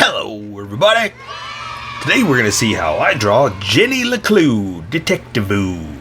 Hello everybody! Today we're going to see how I draw Jenny LeClue, DETECTIVU.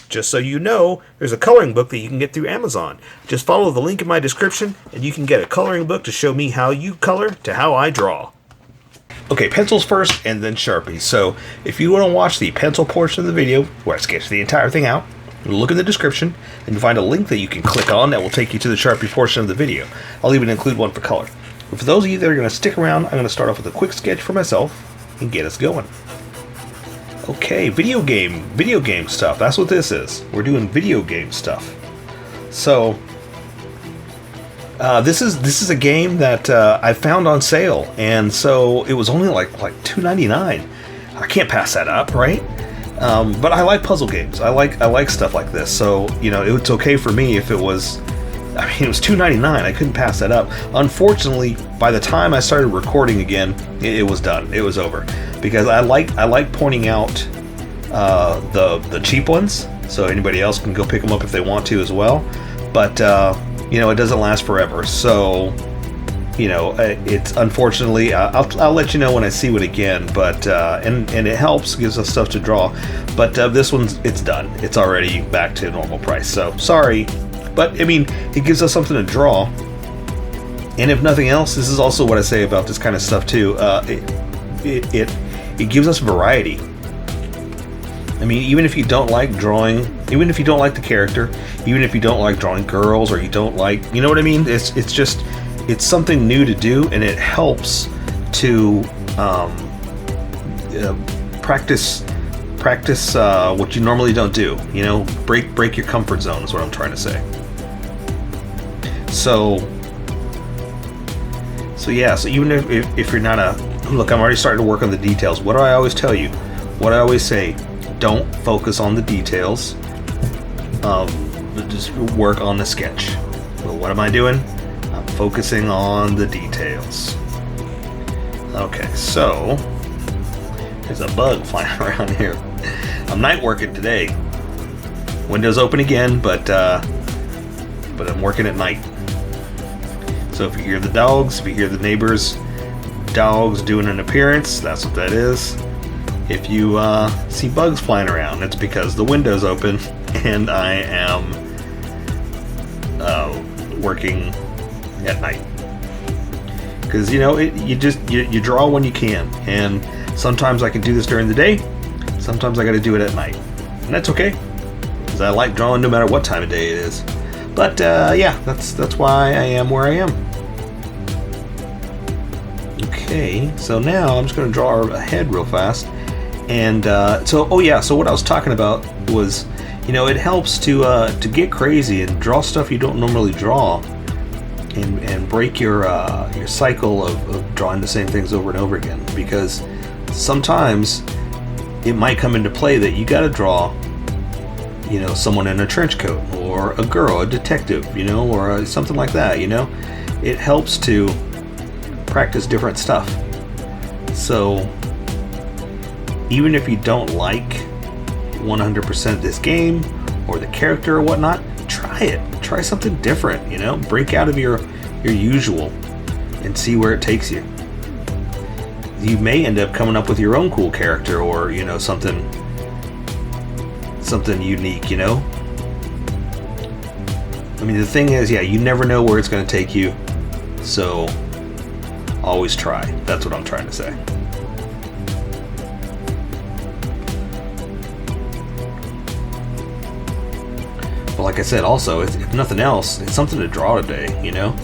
Just so you know, there's a coloring book that you can get through Amazon. Just follow the link in my description and you can get a coloring book to show me how you color to how I draw. Okay, pencils first and then Sharpies. So if you want to watch the pencil portion of the video where I sketch the entire thing out, look in the description and you'll find a link that you can click on that will take you to the Sharpie portion of the video. I'll even include one for color. But for those of you that are going to stick around, I'm going to start off with a quick sketch for myself and get us going. Okay, video game stuff. That's what this is. We're doing video game stuff. So this is a game that I found on sale, and so it was only like $2.99. I can't pass that up, right? But I like puzzle games. I like stuff like this. So you know, it's okay for me if it was. I mean, it was $2.99. I couldn't pass that up. Unfortunately, by the time I started recording again, it was done. It was over because I like pointing out the cheap ones, so anybody else can go pick them up if they want to as well. But you know, it doesn't last forever. So you know, it's unfortunately I'll let you know when I see it again. But and it helps, gives us stuff to draw. But this one's it's done. It's already back to normal price. So sorry. But I mean, it gives us something to draw, and if nothing else, this is also what I say about this kind of stuff too. It gives us variety. I mean, even if you don't like drawing, even if you don't like the character, even if you don't like drawing girls, or you don't like, you know what I mean? It's just something new to do, and it helps to practice what you normally don't do. You know, break your comfort zone is what I'm trying to say. So yeah, so even if you're not look, I'm already starting to work on the details. What do I always tell you? What I always say, don't focus on the details. Just work on the sketch. Well, what am I doing? I'm focusing on the details. Okay, so there's a bug flying around here. I'm night working today. Windows open again, but I'm working at night. So if you hear the dogs, if you hear the neighbors' dogs doing an appearance, that's what that is. If you see bugs flying around, it's because the window's open and I am working at night. Because you know, you draw when you can, and sometimes I can do this during the day. Sometimes I got to do it at night, and that's okay, because I like drawing no matter what time of day it is. But yeah, that's why I am where I am. Okay, so now I'm just going to draw a head real fast, and so what I was talking about was, you know, it helps to get crazy and draw stuff you don't normally draw, and break your cycle of drawing the same things over and over again, because sometimes it might come into play that you got to draw, you know, someone in a trench coat, or a girl, a detective, you know, or something like that, you know. It helps to practice different stuff. So even if you don't like 100% this game or the character or whatnot, try it. Try something different, you know. Break out of your usual and see where it takes you. You may end up coming up with your own cool character, or you know, something unique, you know. I mean, the thing is, yeah, you never know where it's going to take you, so always try. That's what I'm trying to say. But like I said, also, if nothing else, it's something to draw today, you know.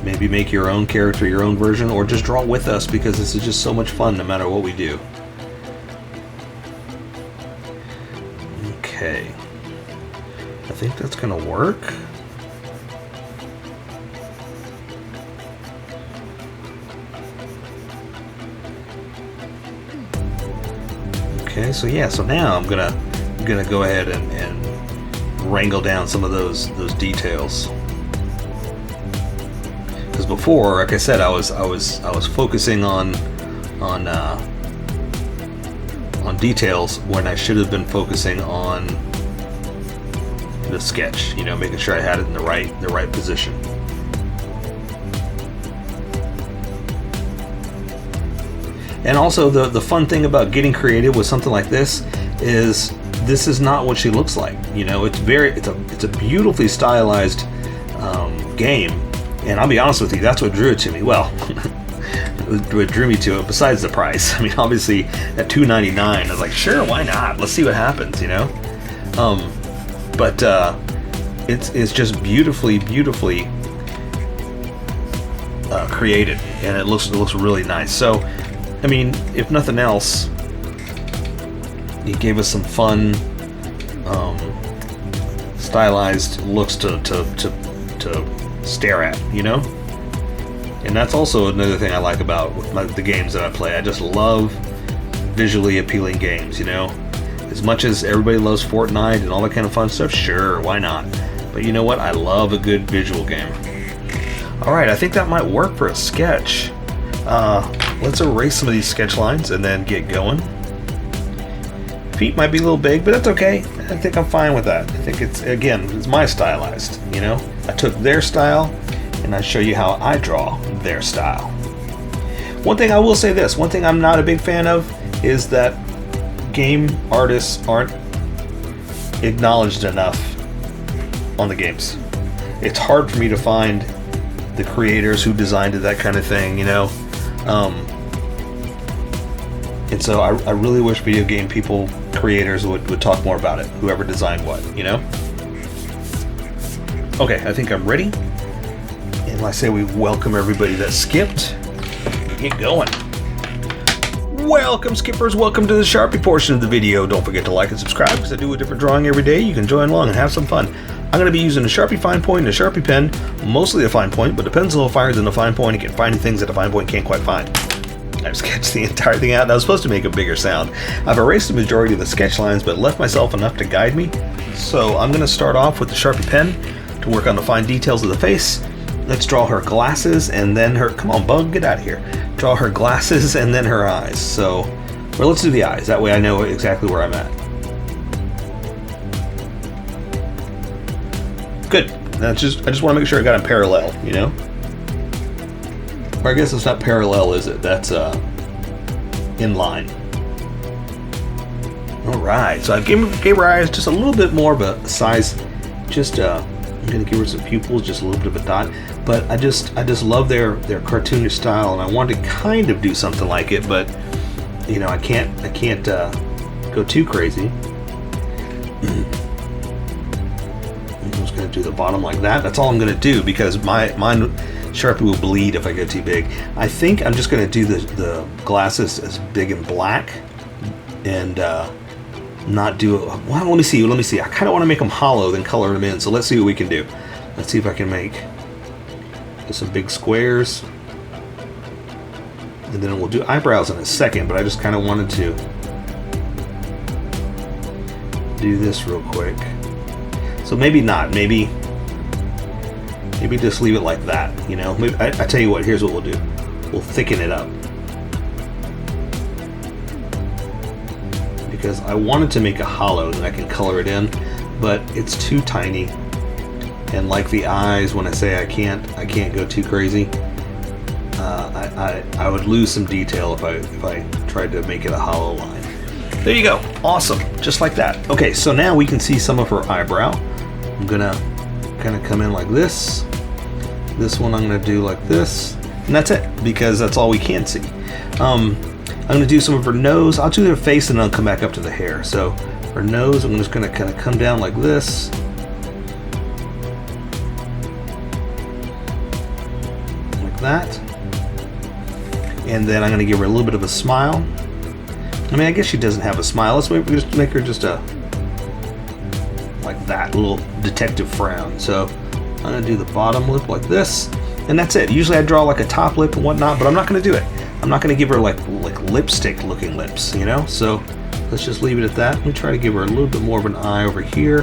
Maybe make your own character, your own version, or just draw with us, because this is just so much fun no matter what we do. Okay. I think that's gonna work. Okay, so yeah, so now I'm gonna go ahead and wrangle down some of those details. Because before, like I said, I was focusing on details when I should have been focusing on the sketch, you know, making sure I had it in the right position. And also the fun thing about getting creative with something like this is not what she looks like. You know, it's a beautifully stylized game, and I'll be honest with you, that's what drew it to me. Well, what drew me to it, besides the price. I mean, obviously at $2.99, I was like, sure, why not? Let's see what happens, you know. But it's just beautifully created, and it looks really nice. So, I mean, if nothing else, it gave us some fun, stylized looks to stare at, you know. And that's also another thing I like about the games that I play. I just love visually appealing games, you know. As much as everybody loves Fortnite and all that kind of fun stuff, sure, why not? But you know what? I love a good visual game. All right, I think that might work for a sketch. Let's erase some of these sketch lines and then get going. Feet might be a little big, but that's okay. I think I'm fine with that. I think it's my stylized, you know. I took their style and I show you how I draw their style. One thing I will say this, one thing I'm not a big fan of is that game artists aren't acknowledged enough on the games. It's hard for me to find the creators who designed it, that kind of thing, you know. And so I really wish video game creators would talk more about it, whoever designed what, you know. Okay, I think I'm ready. And like I say, we welcome everybody that skipped. Get going. Welcome, skippers. Welcome to the Sharpie portion of the video. Don't forget to like and subscribe because I do a different drawing every day. You can join along and have some fun. I'm going to be using a Sharpie fine point and a Sharpie pen, mostly a fine point, but a pen's a little finer than a fine point. You can find things that a fine point can't quite find. I've sketched the entire thing out, and I was supposed to make a bigger sound. I've erased the majority of the sketch lines, but left myself enough to guide me. So I'm going to start off with the Sharpie pen to work on the fine details of the face. Let's draw her glasses and then her, come on bug, get out of here. Draw her glasses and then her eyes. So, well, let's do the eyes. That way I know exactly where I'm at. Good. I just want to make sure I got them parallel, you know? Or I guess it's not parallel, is it? That's in line. Alright, so I gave her eyes just a little bit more of a size. Just I'm gonna give her some pupils, just a little bit of a dot. But I just love their cartoonish style, and I want to kind of do something like it, but you know, I can't go too crazy. I'm just gonna do the bottom like that. That's all I'm gonna do because mine Sharpie will bleed if I go too big. I think I'm just gonna do the glasses as big and black, and not do it. Well, let me see. I kind of want to make them hollow, then color them in. So let's see what we can do. Let's see if I can make some big squares, and then we'll do eyebrows in a second. But I just kind of wanted to do this real quick. So maybe not. Maybe just leave it like that. You know. Maybe, I tell you what. Here's what we'll do. We'll thicken it up. Because I wanted to make a hollow that I can color it in, but it's too tiny. And like the eyes, when I say I can't go too crazy. I would lose some detail if I tried to make it a hollow line. There you go. Awesome. Just like that. Okay, so now we can see some of her eyebrow. I'm gonna kind of come in like this. This one I'm gonna do like this, and that's it because that's all we can see. I'm gonna do some of her nose. I'll do her face and then I'll come back up to the hair. So her nose, I'm just gonna kind of come down like this. Like that. And then I'm gonna give her a little bit of a smile. I mean, I guess she doesn't have a smile. Let's just make her just a, like that, little detective frown. So I'm gonna do the bottom lip like this. And that's it. Usually I draw like a top lip and whatnot, but I'm not gonna do it. I'm not going to give her like lipstick looking lips, you know? So let's just leave it at that. Let me try to give her a little bit more of an eye over here.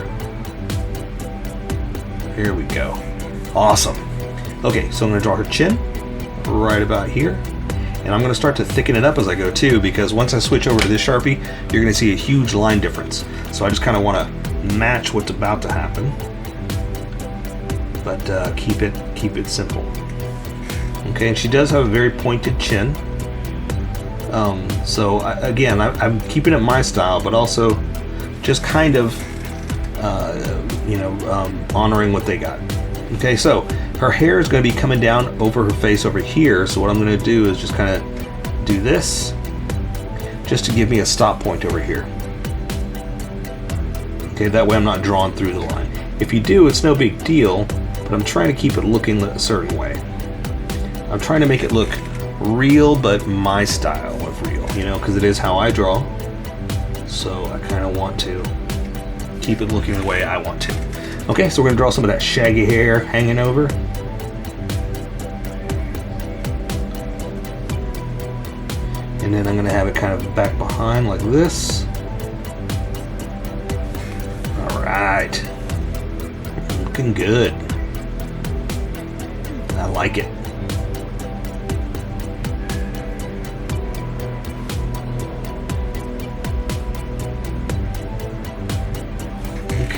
Here we go. Awesome. Okay, so I'm going to draw her chin right about here. And I'm going to start to thicken it up as I go too, because once I switch over to this Sharpie, you're going to see a huge line difference. So I just kind of want to match what's about to happen, but keep it simple. Okay, and she does have a very pointed chin. So I'm keeping it my style, but also just kind of honoring what they got. Okay, so her hair is going to be coming down over her face over here. So what I'm going to do is just kind of do this, just to give me a stop point over here. Okay, that way I'm not drawn through the line. If you do, it's no big deal, but I'm trying to keep it looking a certain way. I'm trying to make it look real, but my style of real, because it is how I draw. So I kind of want to keep it looking the way I want to. Okay, so we're going to draw some of that shaggy hair hanging over. And then I'm going to have it kind of back behind like this. Alright. Looking good. I like it.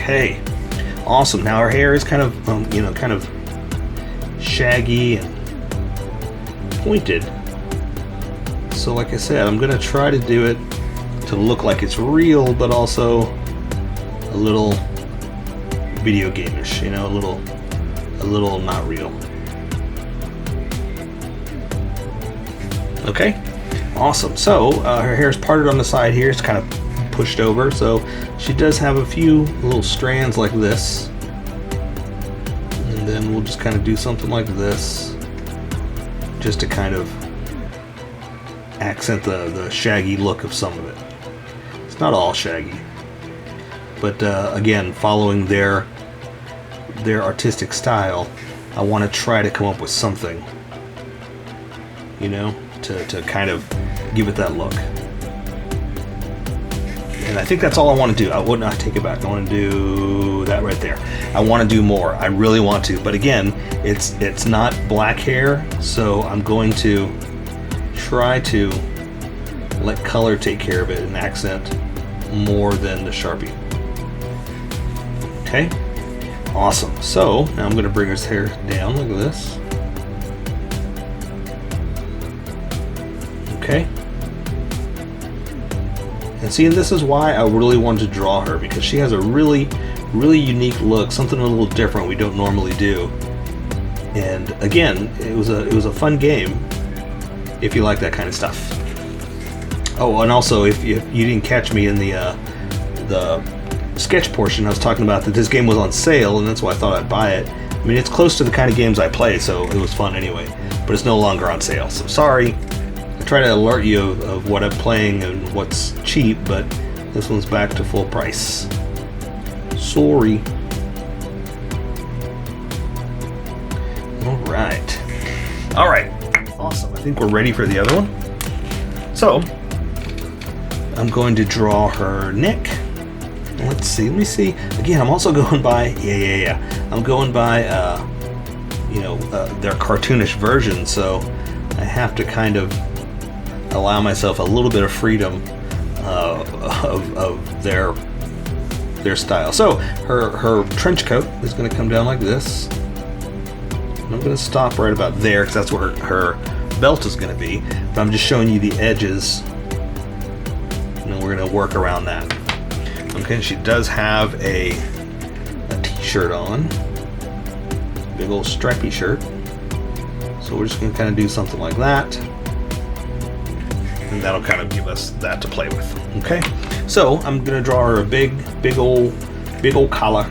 Okay, awesome. Now her hair is kind of, kind of shaggy and pointed. So like I said, I'm gonna try to do it to look like it's real, but also a little video game-ish, a little not real. Okay, awesome. So her hair is parted on the side here. It's kind of pushed over, so she does have a few little strands like this, and then we'll just kind of do something like this just to kind of accent the shaggy look of some of it. It's not all shaggy, but again, following their artistic style, I want to try to come up with something, to kind of give it that look. And I think that's all I want to do. I would not take it back. I want to do that right there. I want to do more. I really want to. But again, it's not black hair, so I'm going to try to let color take care of it and accent more than the Sharpie. Okay, awesome. So now I'm going to bring his hair down like this. Okay. And see, this is why I really wanted to draw her, because she has a really, really unique look, something a little different we don't normally do. And again, it was a fun game if you like that kind of stuff. Oh, and also if you didn't catch me in the sketch portion, I was talking about that this game was on sale, and that's why I thought I'd buy it. I mean, it's close to the kind of games I play, so it was fun anyway. But it's no longer on sale, so sorry. I try to alert you of what I'm playing and what's cheap, but this one's back to full price. Sorry. Alright, awesome. I think we're ready for the other one. So, I'm going to draw her neck. Let me see. Again, I'm also going by, I'm going by, their cartoonish version, so I have to kind of allow myself a little bit of freedom of their style. So her trench coat is going to come down like this. I'm going to stop right about there because that's where her belt is going to be. But I'm just showing you the edges, and then we're going to work around that. Okay, she does have a t-shirt on, big old stripy shirt. So we're just going to kind of do something like that. And that'll kind of give us that to play with. Okay, so I'm gonna draw her a big old collar,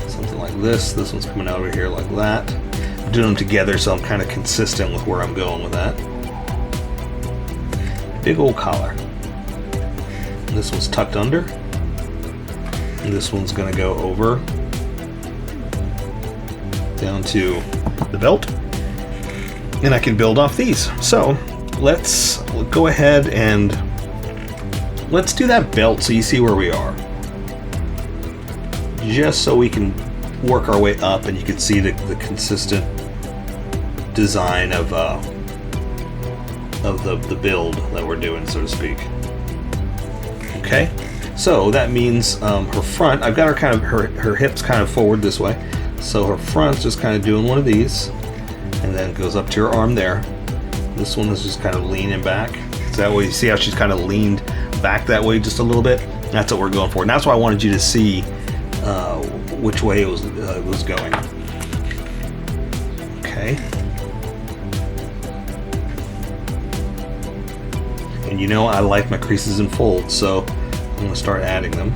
something like this. This one's coming out over here like that. I'm doing them together, so I'm kind of consistent with where I'm going with that. Big old collar. And this one's tucked under, and this one's gonna go over down to the belt, and I can build off these. So let's go ahead and let's do that belt so you see where we are, just so we can work our way up and you can see the consistent design of the build that we're doing, so to speak. Okay, So that means her front, I've got her kind of, her hips kind of forward this way. So her front's just kind of doing one of these, and then goes up to her arm there. This one is just kind of leaning back. So that way, you see how she's kind of leaned back that way just a little bit? That's what we're going for. And that's why I wanted you to see which way it was going. Okay. And you know I like my creases and folds, so I'm going to start adding them.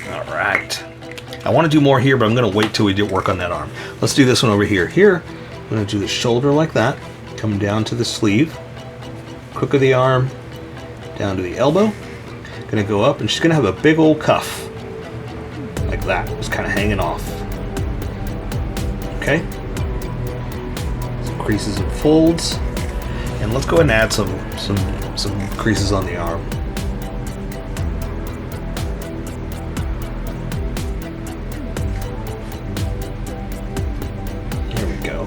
Alright. I want to do more here, but I'm going to wait till we work on that arm. Let's do this one over here. Here, I'm going to do the shoulder like that, come down to the sleeve, crook of the arm, down to the elbow. Going to go up, and she's going to have a big old cuff, like that, just kind of hanging off. Okay. Some creases and folds, and let's go ahead and add some creases on the arm. There we go.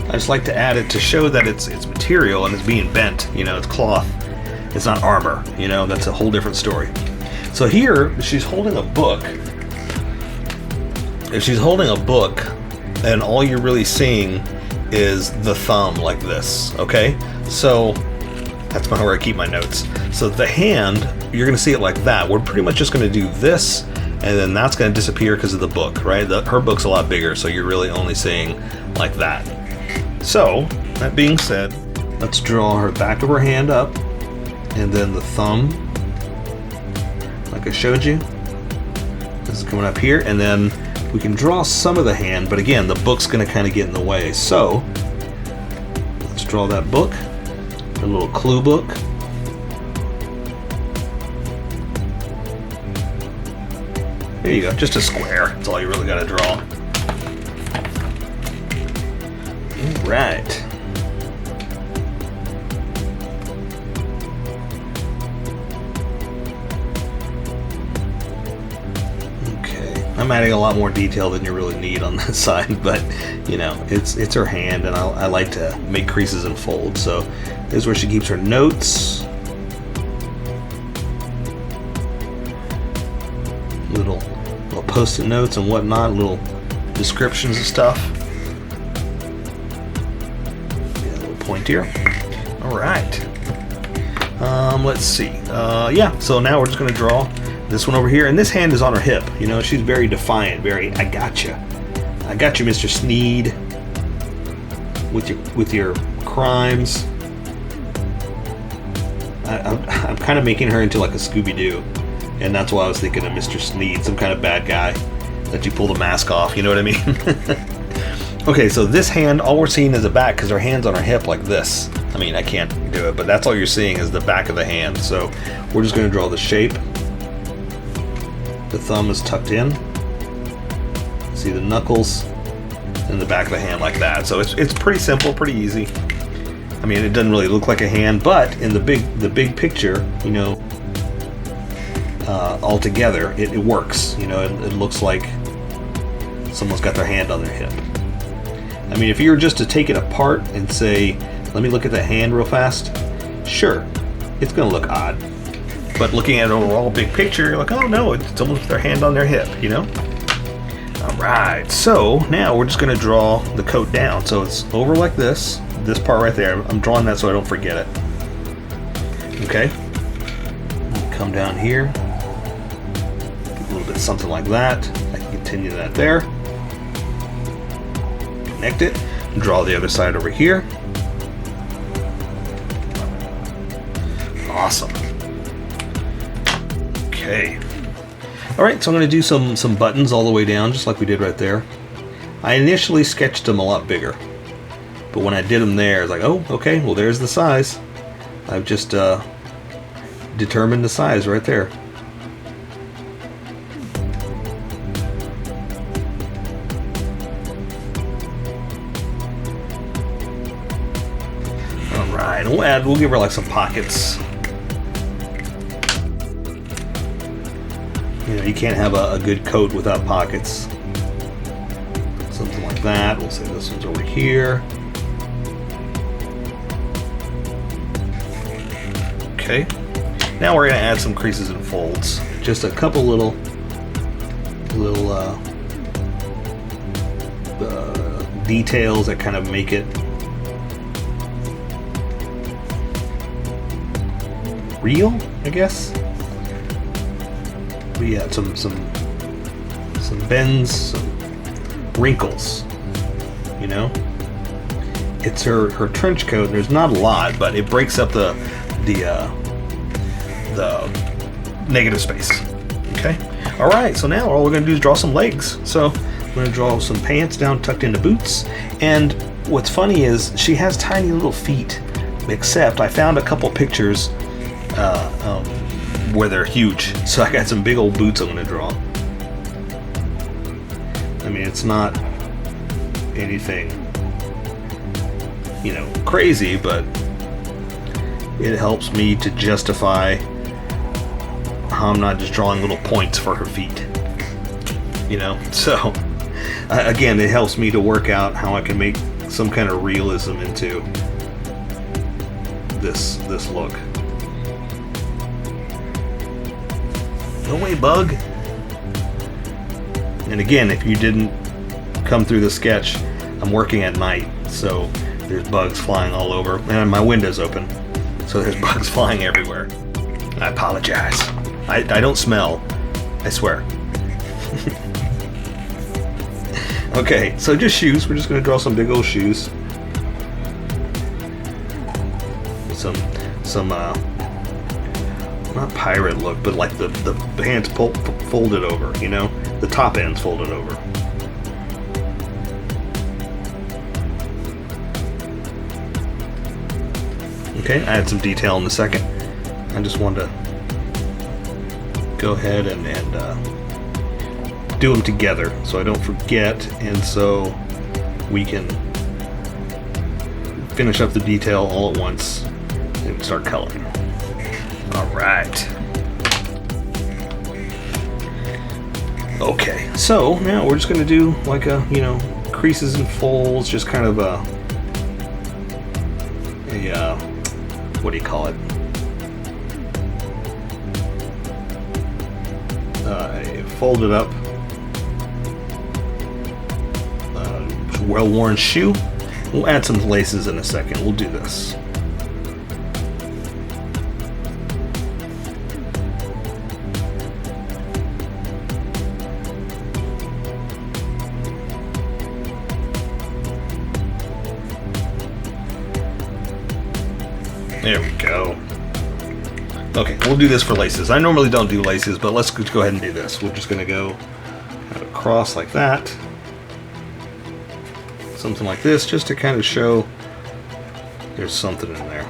I just like to add it to show that it's material and it's being bent. You know, it's cloth. It's not armor. You know, that's a whole different story. So here, she's holding a book. If she's holding a book, and all you're really seeing is the thumb like this, okay? So that's where I keep my notes. So the hand, you're gonna see it like that. We're pretty much just gonna do this, and then that's gonna disappear because of the book, right? Her book's a lot bigger, so you're really only seeing like that. So, that being said, let's draw her back of her hand up, and then the thumb, like I showed you. This is coming up here, and then we can draw some of the hand, but again, the book's going to kind of get in the way. So let's draw that book, a little clue book. There you go, just a square. That's all you really got to draw. All right. I'm adding a lot more detail than you really need on that side, but you know, it's her hand, and I like to make creases and folds. So this is where she keeps her notes, little post-it notes and whatnot, little descriptions of stuff. Get a little pointier. All right. Let's see. Yeah. So now we're just going to draw this one over here, and this hand is on her hip. You know, she's very defiant, very, I gotcha, Mr. Sneed, with your crimes. I'm kind of making her into like a Scooby-Doo, and that's why I was thinking of Mr. Sneed, some kind of bad guy that you pull the mask off. You know what I mean? Okay, so this hand, all we're seeing is the back because her hand's on her hip like this. I mean, I can't do it, but that's all you're seeing is the back of the hand. So we're just going to draw the shape. The thumb is tucked in. See the knuckles and the back of the hand like that. So it's pretty simple, pretty easy. I mean, it doesn't really look like a hand, but in the big picture, you know, all together, it works. You know, it looks like someone's got their hand on their hip. I mean, if you were just to take it apart and say, let me look at the hand real fast, sure, it's going to look odd. But looking at an overall big picture, you're like, oh no, it's almost with their hand on their hip, you know? Alright, so now we're just going to draw the coat down. So it's over like this part right there. I'm drawing that so I don't forget it. Okay? Come down here. A little bit something like that. I can continue that there. Connect it. Draw the other side over here. Awesome. Okay. Alright, so I'm going to do some buttons all the way down, just like we did right there. I initially sketched them a lot bigger, but when I did them there, it's like, oh, okay, well there's the size. I've just determined the size right there. Alright, we'll give her like some pockets. You know, you can't have a good coat without pockets. Something like that. We'll say this one's over here. Okay. Now we're going to add some creases and folds. Just a couple little details that kind of make it real, I guess. But yeah, some bends, some wrinkles. You know, it's her trench coat. There's not a lot, but it breaks up the negative space. Okay. All right. So now all we're gonna do is draw some legs. So I'm gonna draw some pants down tucked into boots. And what's funny is she has tiny little feet, except I found a couple pictures where they're huge. So I got some big old boots I'm gonna draw. I mean, it's not anything, you know, crazy, but it helps me to justify how I'm not just drawing little points for her feet, you know. So again, it helps me to work out how I can make some kind of realism into this look. No way, bug. And again, if you didn't come through the sketch, I'm working at night, so there's bugs flying all over, and my window's open, so there's bugs flying everywhere. I apologize. I don't smell, I swear. Okay, so just shoes. We're just going to draw some big old shoes. Some not pirate look, but like the pants folded over, you know? The top end's folded over. Okay, I add some detail in a second. I just wanted to go ahead and do them together so I don't forget, and so we can finish up the detail all at once and start coloring. All right. Okay, so now we're just going to do like a, you know, creases and folds, just kind of a what do you call it? A folded up, well-worn shoe. We'll add some laces in a second. We'll do this. There we go. Okay, we'll do this for laces. I normally don't do laces, but let's go ahead and do this. We're just going to go across like that. Something like this, just to kind of show there's something in there.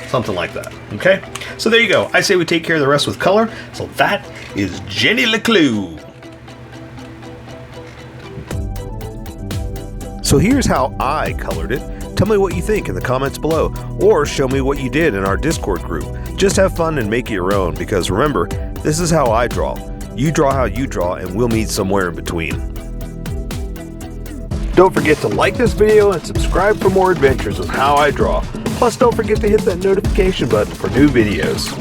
Something like that. Okay? So there you go. I say we take care of the rest with color. So that is Jenny LeClue. So here's how I colored it. Tell me what you think in the comments below, or show me what you did in our Discord group. Just have fun and make it your own, because remember, this is how I draw. You draw how you draw, and we'll meet somewhere in between. Don't forget to like this video and subscribe for more adventures with How I Draw. Plus, don't forget to hit that notification button for new videos.